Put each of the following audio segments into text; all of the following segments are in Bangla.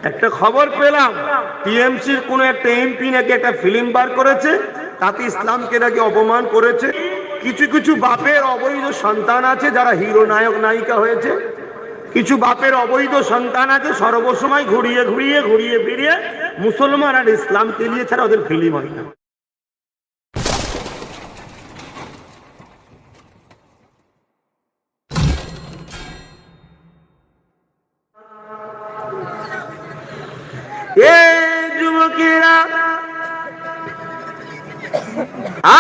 একটা খবর পেলাম, টিএমসির কোন একটা এমপি নাকি একটা ফিল্ম বার করেছে, তাতে ইসলামকে নাকি অপমান করেছে। কিছু কিছু বাপের অবৈধ সন্তান আছে যারা হিরো নায়ক নায়িকা হয়েছে, কিছু বাপের অবৈধ সন্তান আছে সর্বসময় ঘুরিয়ে ঘুরিয়ে ঘুরিয়ে ফিরিয়ে মুসলমান আর ইসলামকে নিয়ে ছাড়া ওদের ফিল্ম হয় না। যুবকেরা,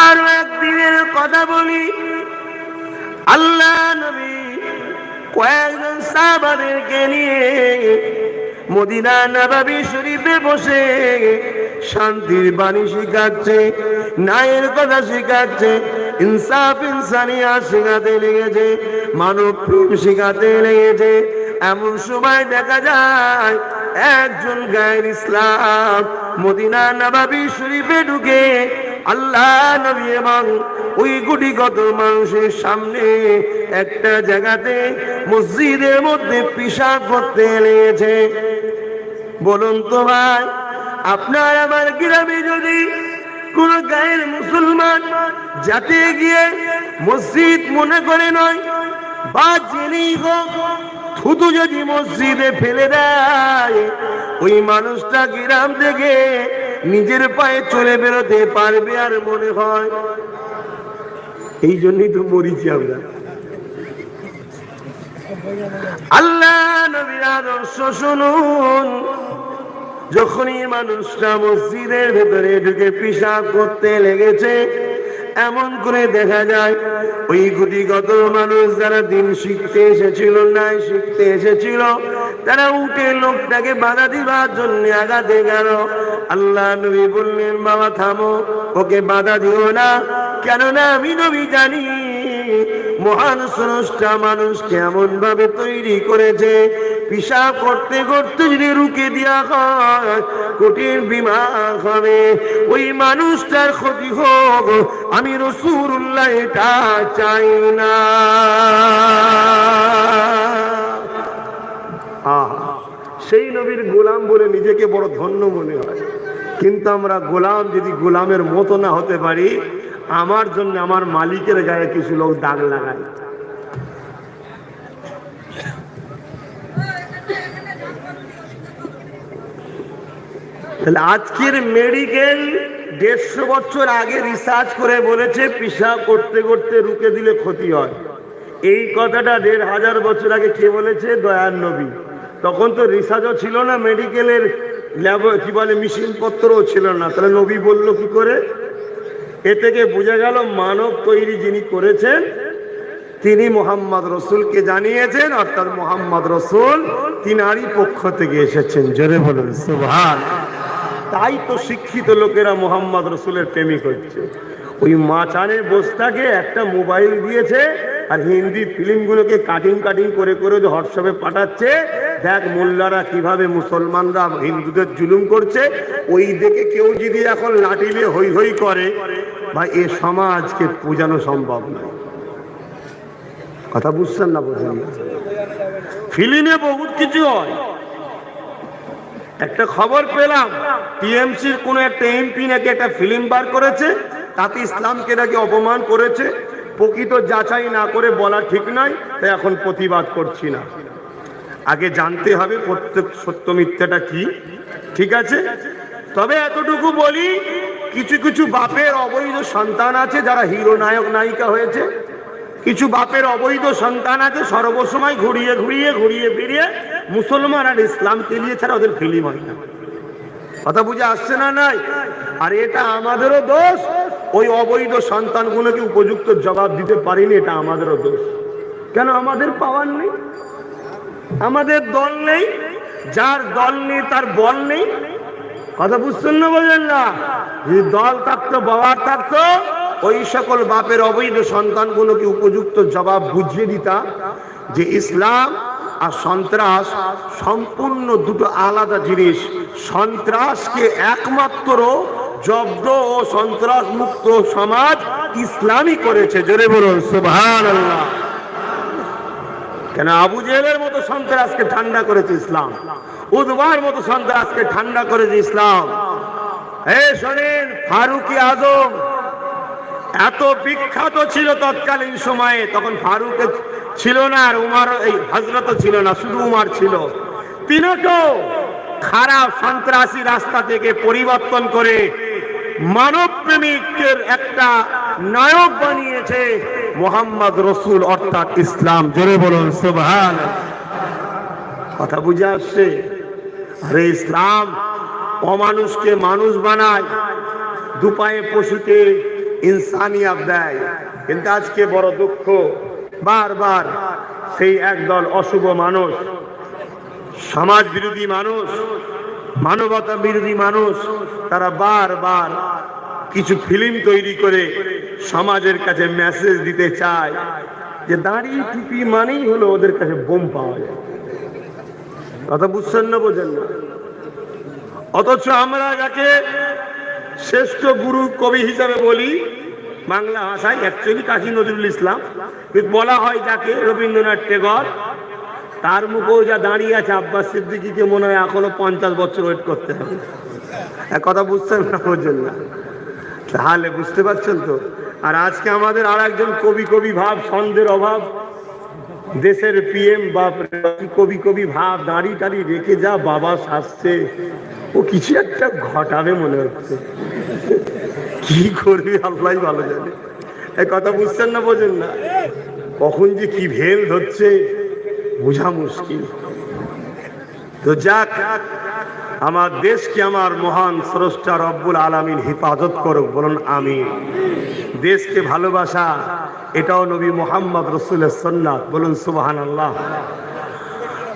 আর একদিনের কথা বলি, আল্লাহ নবী কয়েকজন সাহাবাদেরকে নিয়ে মদিনা নববী শরীফে বসে শান্তির বাণী শিখাচ্ছে, ন্যায়ের কথা শিখাচ্ছে, ইনসাফ ইনসানিয়া শিখাতে লেগেছে, মানব প্রেম শিখাতে লেগেছে। এমন সময় দেখা যায় একজন গায়ের ইসলাম মদিনা নববী শরীফে ঢুকে আল্লাহ নবী এবং ওই কোটিগত মানুষের সামনে একটা জায়গাতে মসজিদের মধ্যে পেশাব করতে লেগেছে। বলুন তো ভাই, আপনার আমার গ্রামে যদি কোন গায়ের মুসলমান যাতে গিয়ে মসজিদ মনে করে নয় বা জেনেই হোক থুতু যদি মসজিদে ফেলে দেয়, ওই মানুষটা গ্রাম থেকে নিজের পায়ে চলে বেরোতে পারবে আর মনে হয়? এই জন্যই তো মরিছি আমরা। আল্লাহ নবীর আদর্শ শুনুন, যখনই মানুষটা মসজিদের ভেতরে ঢুকে পেশাব করতে লেগেছে, এমন করে দেখা যায় ওই গুটিগত মানুষ যারা দিন শিখতে এসেছিল, নাই শিখতে এসেছিল, তারা উঠে লোকটাকে বাধা দিবার জন্য আগাতে গেল। আল্লাহ নবী বললেন, বাবা থামো, ওকে বাধা দিও না, কেননা আমি নবী জানি মহান স্রষ্টা মানুষকে এমন ভাবে তৈরি করেছে, পেশাব করতে করতে যদি রুকে দেওয়া হয় কঠিন বিমার হবে, ওই মানুষটার ক্ষতি হোক, আমি রাসূলুল্লাহ এটা চাই না। সেই নবীর গোলাম বলে নিজেকে বড় ধন্য মনে হয়, কিন্তু আমরা গোলাম যদি গোলামের মতো না হতে পারি, আমার জন্য আমার মালিকের গায়ে কিছু লোক দাগ লাগায়। তাহলে আজকের মেডিকেল 150 বছর আগে রিসার্চ করে বলেছে পেশাব করতে করতে রুকে দিলে ক্ষতি হয়। এই কথাটা 1500 বছর আগে কে বলেছে? দয়ার নবী। তখন তো রিসার্চও ছিল না, মেডিকেলের ল্যাব কি বলে মেশিন পত্রও ছিল না, তাহলে নবী বলল কি করে? এ থেকে বোঝা গেল মানব তৈরি যিনি করেছেন তিনি মুহাম্মদ রসুলকে জানিয়েছেন, অর্থাৎ মুহাম্মদ রসুল তিনারই পক্ষ থেকে এসেছেন। জোরে বলুন সুবহানাল্লাহ। তাই তো শিক্ষিত লোকেরা মুহাম্মদ রসুলের প্রেমিক হচ্ছে। ওই মাচানে বস্তাকে একটা মোবাইল দিয়েছে আর হিন্দি ফিল্মগুলোকে কাটিং কাটিং করে করে হোয়াটসঅ্যাপে পাঠাচ্ছে, দেখ মোল্লারা কিভাবে মুসলমানরা হিন্দুদের জুলুম করছে। ওই দেখে কেউ যদি এখন লাঠি নিয়ে হই হই করে, ভাই এ সমাজকে পূজানো সম্ভব নয়। কথা বুঝছেন না? বুঝলেন? ফিল্মে বহুত কিছু হয়। একটা খবর পেলাম, টিএমসির কোন একটা এমপি নাকি একটা ফিল্ম বার করেছে, তাতে ইসলামকে নাকি অপমান করেছে। প্রকৃত যাচাই না করে বলা ঠিক নয়, তাই এখন প্রতিবাদ করছি না। আগে জানতে হবে প্রত্যেক সত্য মিথ্যাটা কি, ঠিক আছে? তবে এতটুকু বলি, কিছু কিছু বাপের অবৈধ সন্তান আছে যারা হিরো নায়ক নায়িকা হয়েছে, কিছু বাপের অবৈধ সন্তান আছে সর্বসময় ঘুরিয়ে ঘুরিয়ে ঘুরিয়ে ফিরিয়ে মুসলমান আর ইসলামকে নিয়ে ছাড়া ওদের ফিল্ম হয় না। কথা বুঝে আসছে না? নাই। আর এটা আমাদেরও দোষ, ওই অবৈধ সন্তানগুলোকে উপযুক্ত জবাব দিতে পারিনি, এটা আমাদেরও দোষ। কেন? আমাদের পাওয়ার নেই, আমাদের দল নেই, যার দল নেই তার বল নেই। কথা বুঝছেন না? বলেন না? যদি দল থাকতো, পাওয়ার থাকতো, ওই সকল বাপের অবৈধ সন্তানগুলোকে উপযুক্ত জবাব বুঝিয়ে দিতাম যে ইসলাম আর সন্ত্রাস সম্পূর্ণ দুটো আলাদা জিনিস। সন্ত্রাসকে একমাত্র জব্দ ও সন্ত্রাস মুক্ত সমাজ ইসলামই করেছে। জোরে বলুন সুবহানাল্লাহ। কেন আবু জেহেলের মতো সন্ত্রাসকে ঠান্ডা করেছে ইসলাম, উদ্বার মতো সন্ত্রাসকে ঠান্ডা করেছে ইসলাম। শোনেন, ফারুকি আজম এত বিখ্যাত ছিল তৎকালীন সময়ে, তখন ফারুক ছিল না আর উমার, এই হযরত ছিল না, শুধু উমার ছিল। তিনকেও খারাপ সন্ত্রাসী রাস্তা থেকে পরিবর্তন করে মানব প্রেমিকের একটা নায়ক বানিয়েছে মুহাম্মদ রসুল অর্থাৎ ইসলাম। জোরে বলুন সুবহানাল্লাহ। কথা বুঝে আসছে? আরে ইসলাম অমানুষকে মানুষ বানায়, দুপায়ে পশুকে ইনসানিয়াত দেয়। কিন্তু আজকে বড় দুঃখ, বারবার সেই একদল অশুভ মানুষ, সমাজ বিরোধী মানুষ, মানবতা বিরোধী মানুষ, তারা বারবার কিছু ফিল্ম তৈরি করে সমাজের কাছে মেসেজ দিতে চায় যে দাড়ি টুপি মানেই হলো ওদের কাছে বোম পাওয়া যায়। কথা বুঝছেন না, বোঝেন না? অথচ আমরা যাকে শ্রেষ্ঠ গুরু কবি হিসাবে বলি বাংলা ভাষায়, অ্যাকচুয়ালি কাজী নজরুল ইসলাম, বলা হয় যাকে রবীন্দ্রনাথ টেগর, তার মুখেও যা দাঁড়িয়ে আছে আব্বাস সিদ্দিকীকে মনে হয় এখনো 50 বছর ওয়েট করতে হবে। কথা বুঝছেন না, বোঝেন না? তাহলে বুঝতে পারছেন তো? আর আজকে আমাদের আর একজন কবি ভাব, ছন্দের অভাব, দেশের পিএম বাপ, কবি ভাব, দাড়ি টাড়ি রেখে যা বাবা সাজছে, ও কিছু একটা ঘটাবে মনে হচ্ছে। কি করবি আল্লাহই ভালো জানে। এই কথা বুঝছেন না, বোঝেন না? কখন যে কি ভেল ধরছে বোঝা মুশকিল। তো যাক, আমার দেশকে আমার মহান স্রষ্টা রব্বুল আলামিন হেফাজত করুক, বলুন আমিন। দেশকে ভালোবাসা, এটাও নবী মুহাম্মদ রাসূলের সুন্নাত, বলুন সুবহানাল্লাহ।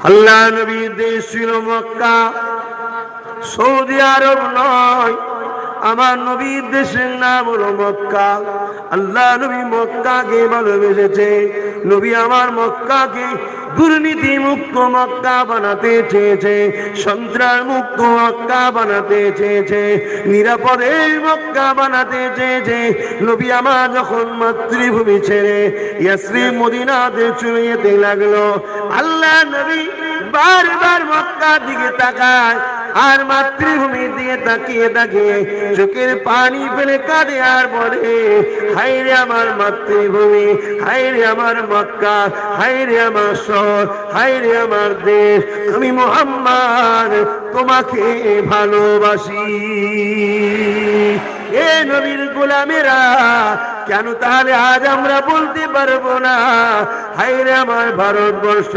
আল্লাহ নবীর দেশ ছিল মক্কা, সৌদি আরব নয়। আমার নবীর দেশের নাম হলো মক্কা। আল্লাহ নবী মক্কাকে ভালোবেসেছে। নবী আমার মক্কাকে দুর্নীতি মুক্ত মক্কা বানাতে চেয়েছে, সন্ত্রাস মুক্ত মক্কা বানাতে চেয়েছে, নিরাপদের মক্কা বানাতে চেয়েছে। নবী আমার যখন মাতৃভূমি ছেড়ে ইয়াসরিব মদিনাতে চলে যেতে লাগলো, আল্লাহ নবী বারবার মক্কার দিকে তাকায় আর মাতৃভূমির দিকে তাকিয়ে তাকিয়ে চোখের পানি ফেলে কাঁদে আর বলে, হায় রে আমার মাতৃভূমি, হায় রে আমার মক্কা, হায় রে আমার শহর, হায় রে আমার দেশ, আমি মুহাম্মদ তোমাকে ভালোবাসি। এ নবীর গোলামেরা, কেন তাহলে আজ আমরা বলতে পারবো না, হায় রে আমার ভারতবর্ষ,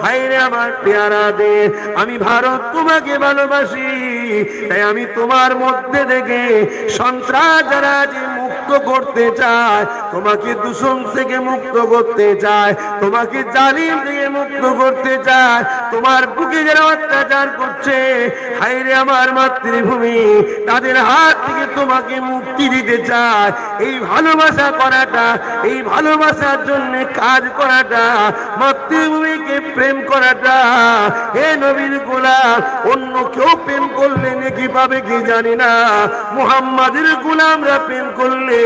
হায় রে আমার পেয়ারা দেশ, আমি ভারত তোমাকে ভালোবাসি। তাই আমি তোমার মধ্যে থেকে সন্ত্রাস যারা যে মুক্ত করতে চায়, তোমাকে দূষণ থেকে মুক্ত করতে চায়, তোমাকে জালিম থেকে মুক্ত করতে চায়, তোমার বুকে যারা অত্যাচার করছে, হায় রে আমার মাতৃভূমি, তাদের হাত থেকে তোমাকে মুক্তি দিতে চায়। এই ভালোবাসা করাটা, এই ভালোবাসার জন্য কাজ করাটা, মাতৃভূমিকে প্রেম করাটা, হে নবীর গোলাম, অন্য কেউ প্রেম করলে নেকি পাবে কি জানি না, মুহাম্মাদের গোলামরা প্রেম করলে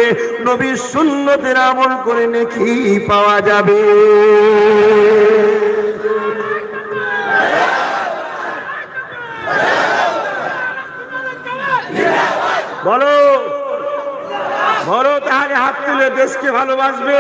নবীর সুন্নতের আমল করে নেকি পাওয়া যাবে। বলো বলো, তাহলে হাত তুলে দেশকে ভালোবাসবে।